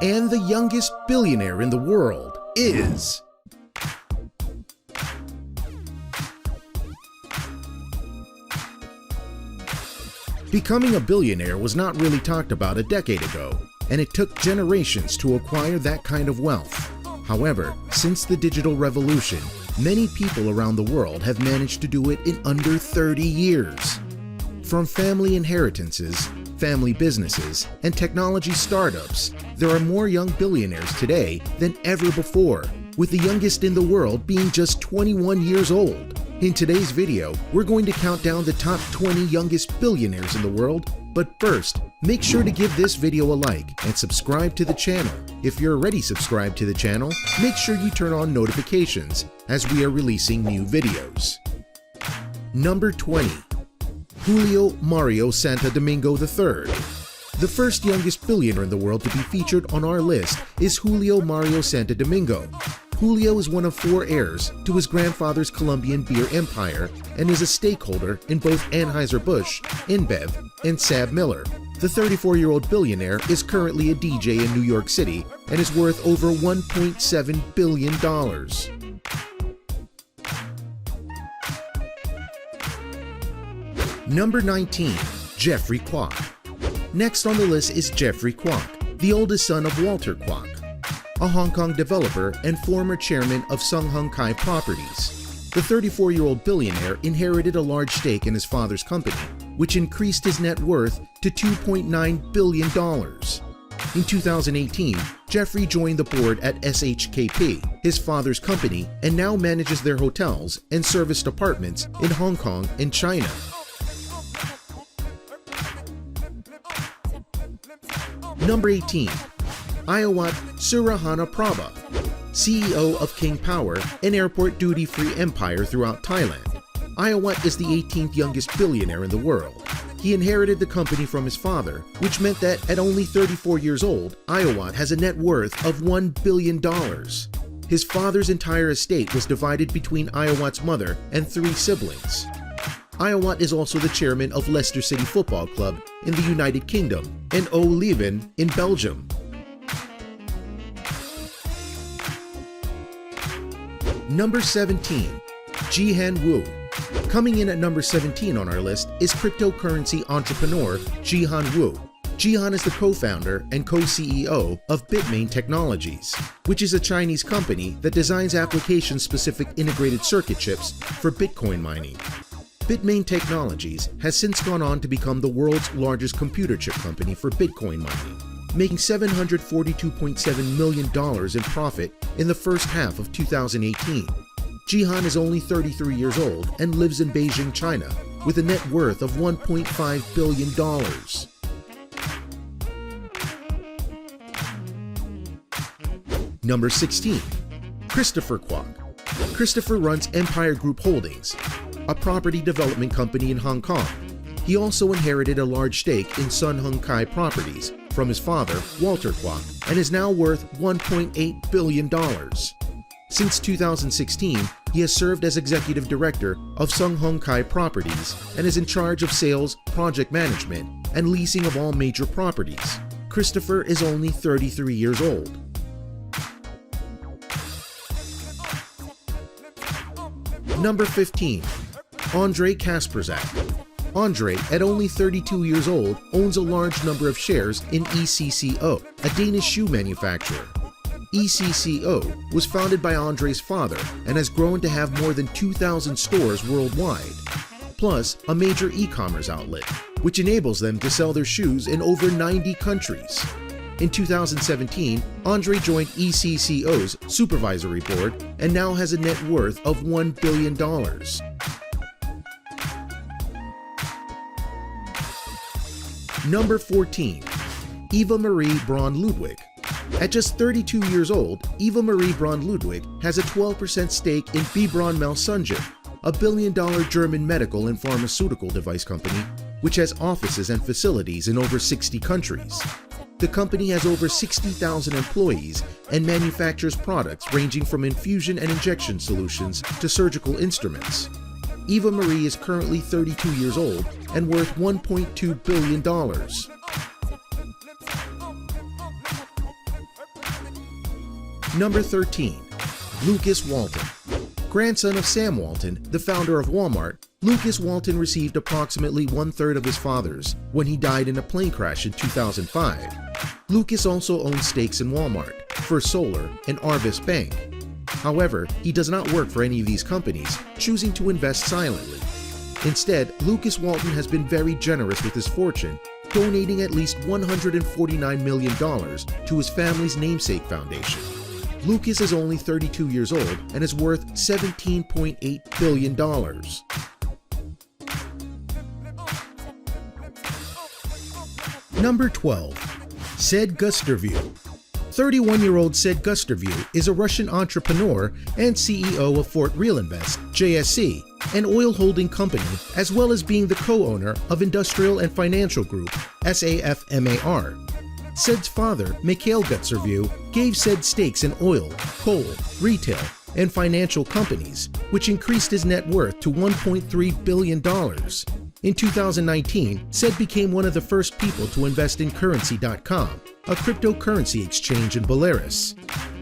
And the youngest billionaire in the world is... Becoming a billionaire was not really talked about a decade ago, and it took generations to acquire that kind of wealth. However, since the digital revolution, many people around the world have managed to do it in under 30 years. From family inheritances, family businesses, and technology startups, there are more young billionaires today than ever before, with the youngest in the world being just 21 years old. In today's video, we're going to count down the top 20 youngest billionaires in the world, but first, make sure to give this video a like and subscribe to the channel. If you're already subscribed to the channel, make sure you turn on notifications as we are releasing new videos. Number 20. Julio Mario Santo Domingo III. The first youngest billionaire in the world to be featured on our list is Julio Mario Santo Domingo. Julio is one of 4 heirs to his grandfather's Colombian beer empire and is a stakeholder in both Anheuser-Busch, InBev, and Sab Miller. The 34-year-old billionaire is currently a DJ in New York City and is worth over $1.7 billion. Number 19. Jeffrey Quant. Next on the list is Jeffrey Quant, the oldest son of Walter Quant, a Hong Kong developer and former chairman of Sun Hung Kai Properties. The 34-year-old billionaire inherited a large stake in his father's company, which increased his net worth to $2.9 billion. In 2018, Jeffrey joined the board at SHKP, his father's company, and now manages their hotels and serviced apartments in Hong Kong and China. Number 18. Ayawat Surahana Prabha, CEO of King Power, an airport duty-free empire throughout Thailand. Ayawat is the 18th youngest billionaire in the world. He inherited the company from his father, which meant that at only 34 years old, Ayawat has a net worth of $1 billion. His father's entire estate was divided between Ayawat's mother and 3 siblings. Ayawat is also the chairman of Leicester City Football Club in the United Kingdom and O Leuven in Belgium. Number 17. Jihan Woo. Coming in at number 17 on our list is cryptocurrency entrepreneur Jihan Woo. Jihan is the co-founder and co-CEO of Bitmain Technologies, which is a Chinese company that designs application-specific integrated circuit chips for Bitcoin mining. Bitmain Technologies has since gone on to become the world's largest computer chip company for Bitcoin mining, making $742.7 million in profit in the first half of 2018. Jihan is only 33 years old and lives in Beijing, China, with a net worth of $1.5 billion. Number 16. Christopher Kwok. Christopher runs Empire Group Holdings, a property development company in Hong Kong. He also inherited a large stake in Sun Hung Kai Properties from his father, Walter Kwok, and is now worth $1.8 billion. Since 2016, he has served as executive director of Sun Hung Kai Properties and is in charge of sales, project management, and leasing of all major properties. Christopher is only 33 years old. Number 15. Andre Kasperzak. Andre, at only 32 years old, owns a large number of shares in ECCO, a Danish shoe manufacturer. ECCO was founded by Andre's father and has grown to have more than 2,000 stores worldwide, plus a major e-commerce outlet, which enables them to sell their shoes in over 90 countries. In 2017, Andre joined ECCO's supervisory board and now has a net worth of $1 billion. Number 14. Eva Marie Braun Ludwig. At just 32 years old, Eva Marie Braun Ludwig has a 12% stake in B. Braun Melsungen, a billion-dollar German medical and pharmaceutical device company, which has offices and facilities in over 60 countries. The company has over 60,000 employees and manufactures products ranging from infusion and injection solutions to surgical instruments. Eva Marie is currently 32 years old and worth $1.2 billion. Number 13. Lukas Walton. Grandson of Sam Walton, the founder of Walmart, Lukas Walton received approximately 1/3 of his father's when he died in a plane crash in 2005. Lukas also owns stakes in Walmart, First Solar, and Arvis Bank. However, he does not work for any of these companies, choosing to invest silently. Instead, Lukas Walton has been very generous with his fortune, donating at least $149 million to his family's namesake foundation. Lukas is only 32 years old and is worth $17.8 billion. Number 12. Said Gus Turvy. 31-year-old Said Gus Turvy is a Russian entrepreneur and CEO of Fort Real Invest, JSC, an oil holding company, as well as being the co-owner of industrial and financial group, SAFMAR. Said's father, Mikhail Gus Turvy, gave Said stakes in oil, coal, retail, and financial companies, which increased his net worth to $1.3 billion. In 2019, Said became one of the first people to invest in Currency.com, a cryptocurrency exchange in Belarus.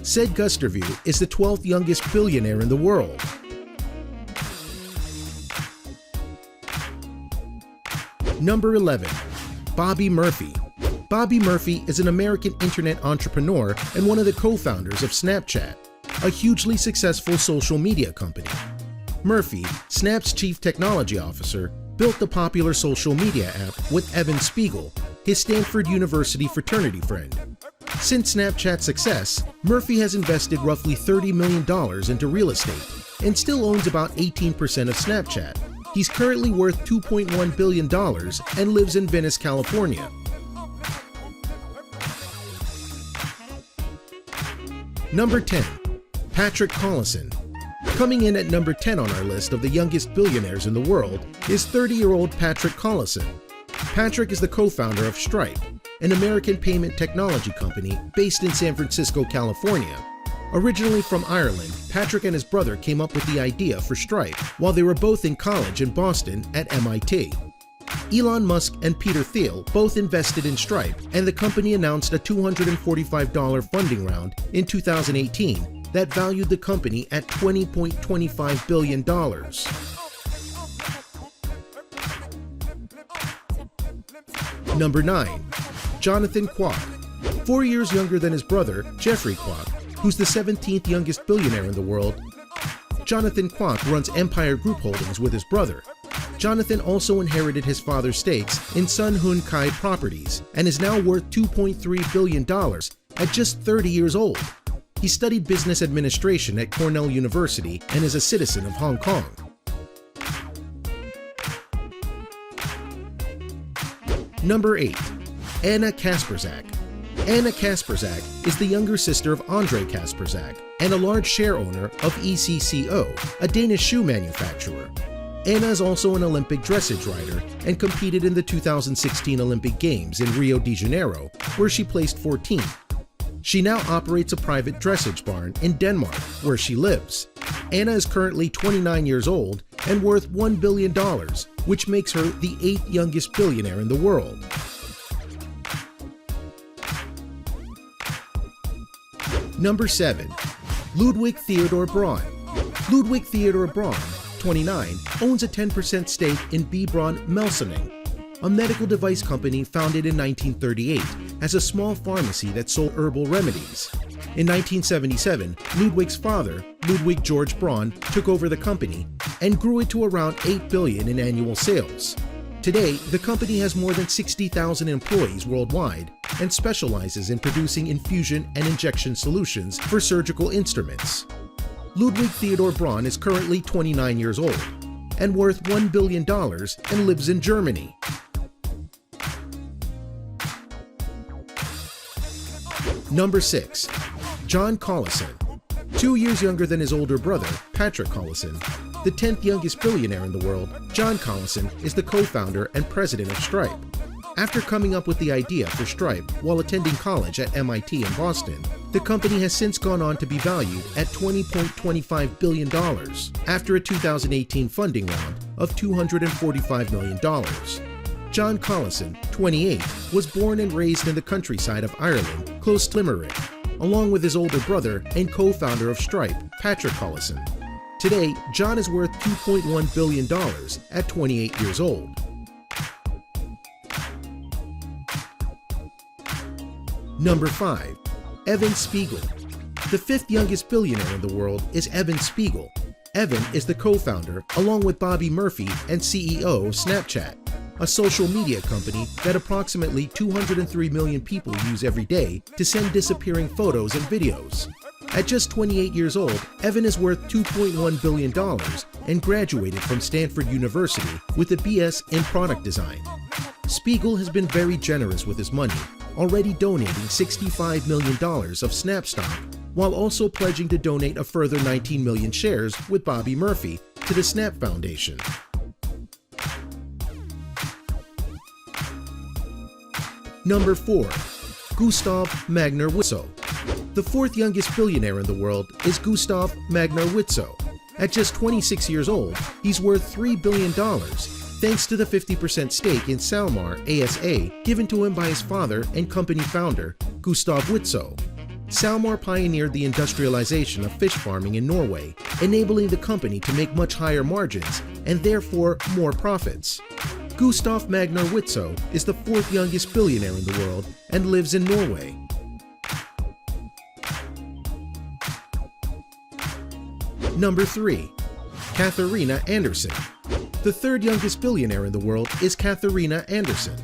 Said Gus Turvy is the 12th youngest billionaire in the world. Number 11. Bobby Murphy. Bobby Murphy is an American internet entrepreneur and one of the co-founders of Snapchat, a hugely successful social media company. Murphy, Snap's chief technology officer, built the popular social media app with Evan Spiegel, his Stanford University fraternity friend. Since Snapchat's success, Murphy has invested roughly $30 million into real estate and still owns about 18% of Snapchat. He's currently worth $2.1 billion and lives in Venice, California. Number 10. Patrick Collison. Coming in at number 10 on our list of the youngest billionaires in the world is 30-year-old Patrick Collison. Patrick is the co-founder of Stripe, an American payment technology company based in San Francisco, California. Originally from Ireland, Patrick and his brother came up with the idea for Stripe while they were both in college in Boston at MIT. Elon Musk and Peter Thiel both invested in Stripe, and the company announced a $245 funding round in 2018 that valued the company at $20.25 billion. Number 9. Jonathan Quant. 4 years younger than his brother, Jeffrey Quant, who's the 17th youngest billionaire in the world. Jonathan Quant runs Empire Group Holdings with his brother. Jonathan also inherited his father's stakes in Sun Hun Kai Properties and is now worth $2.3 billion at just 30 years old. He studied business administration at Cornell University and is a citizen of Hong Kong. Number 8. Anna Kasperzak. Anna Kasperzak is the younger sister of Andre Kasperzak and a large share owner of ECCO, a Danish shoe manufacturer. Anna is also an Olympic dressage rider and competed in the 2016 Olympic Games in Rio de Janeiro, where she placed 14th. She now operates a private dressage barn in Denmark, where she lives. Anna is currently 29 years old and worth $1 billion, which makes her the 8th youngest billionaire in the world. Number 7. Ludwig Theodore Braun. Ludwig Theodore Braun, 29, owns a 10% stake in B. Braun Melsoning, a medical device company founded in 1938 as a small pharmacy that sold herbal remedies. In 1977, Ludwig's father, Ludwig George Braun, took over the company and grew it to around $8 billion in annual sales. Today, the company has more than 60,000 employees worldwide and specializes in producing infusion and injection solutions for surgical instruments. Ludwig Theodore Braun is currently 29 years old and worth $1 billion and lives in Germany. Number 6. John Collison. 2 years younger than his older brother, Patrick Collison, the 10th youngest billionaire in the world, John Collison is the co-founder and president of Stripe. After coming up with the idea for Stripe while attending college at MIT in Boston, the company has since gone on to be valued at $20.25 billion after a 2018 funding round of $245 million. John Collison, 28, was born and raised in the countryside of Ireland, close to Limerick. along with his older brother and co-founder of Stripe, Patrick Collison. Today, John is worth $2.1 billion at 28 years old. Number 5. Evan Spiegel. The fifth youngest billionaire in the world is Evan Spiegel. Evan is the co-founder, along with Bobby Murphy and CEO of Snapchat, a social media company that approximately 203 million people use every day to send disappearing photos and videos. At just 28 years old, Evan is worth $2.1 billion and graduated from Stanford University with a BS in product design. Spiegel has been very generous with his money, already donating $65 million of Snap stock, while also pledging to donate a further 19 million shares with Bobby Murphy to the Snap Foundation. Number 4. Gustav Magne. The fourth youngest billionaire in the world is Gustav Magne. At just 26 years old, he's worth $3 billion, thanks to the 50% stake in SalMar ASA given to him by his father and company founder, Gustav Witzøe. SalMar pioneered the industrialization of fish farming in Norway, enabling the company to make much higher margins and therefore more profits. Gustav Magne is the fourth youngest billionaire in the world and lives in Norway. Number 3. Katharina Anderson. The third youngest billionaire in the world is Katharina Anderson.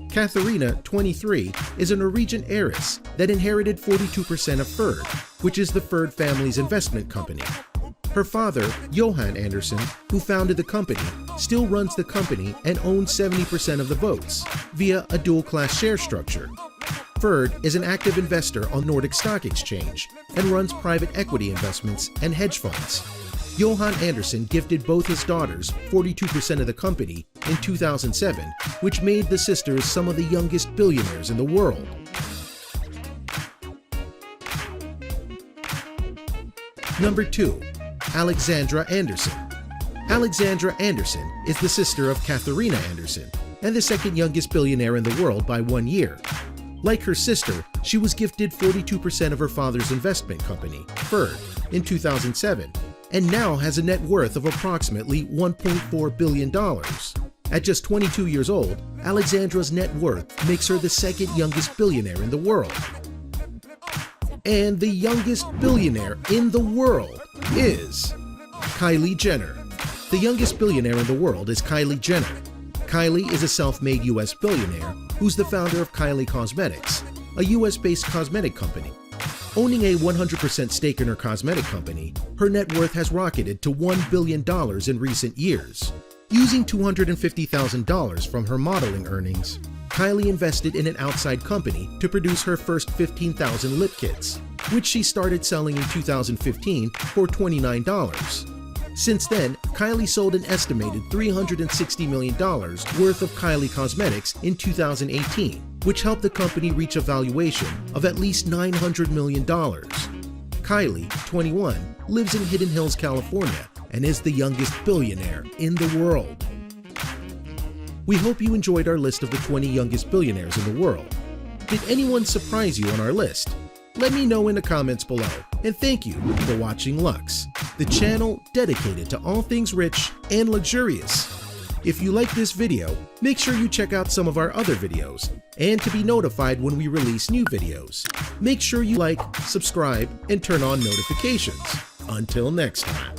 Katharina, 23, is a Norwegian heiress that inherited 42% of Ferd, which is the Ferd family's investment company. Her father, Jihan Anderson, who founded the company, still runs the company and owns 70% of the votes via a dual-class share structure. Ferd is an active investor on Nordic Stock Exchange and runs private equity investments and hedge funds. Jihan Anderson gifted both his daughters 42% of the company in 2007, which made the sisters some of the youngest billionaires in the world. Number 2. Alexandra Anderson. Alexandra Anderson is the sister of Katharina Anderson and the second youngest billionaire in the world by 1 year. Like her sister, she was gifted 42% of her father's investment company, Ferd, in 2007, and now has a net worth of approximately $1.4 billion. At just 22 years old, Alexandra's net worth makes her the second youngest billionaire in the world. And the youngest billionaire in the world is Kylie Jenner. The youngest billionaire in the world is Kylie Jenner. Kylie is a self-made US billionaire who's the founder of Kylie Cosmetics, a US-based cosmetic company. Owning a 100% stake in her cosmetic company, her net worth has rocketed to $1 billion in recent years. Using $250,000 from her modeling earnings, Kylie invested in an outside company to produce her first 15,000 lip kits, which she started selling in 2015 for $29. Since then, Kylie sold an estimated $360 million worth of Kylie Cosmetics in 2018, which helped the company reach a valuation of at least $900 million. Kylie, 21, lives in Hidden Hills, California, and is the youngest billionaire in the world. We hope you enjoyed our list of the 20 youngest billionaires in the world. Did anyone surprise you on our list? Let me know in the comments below, and thank you for watching Lux, the channel dedicated to all things rich and luxurious. If you like this video, make sure you check out some of our other videos, and to be notified when we release new videos, make sure you like, subscribe, and turn on notifications. Until next time.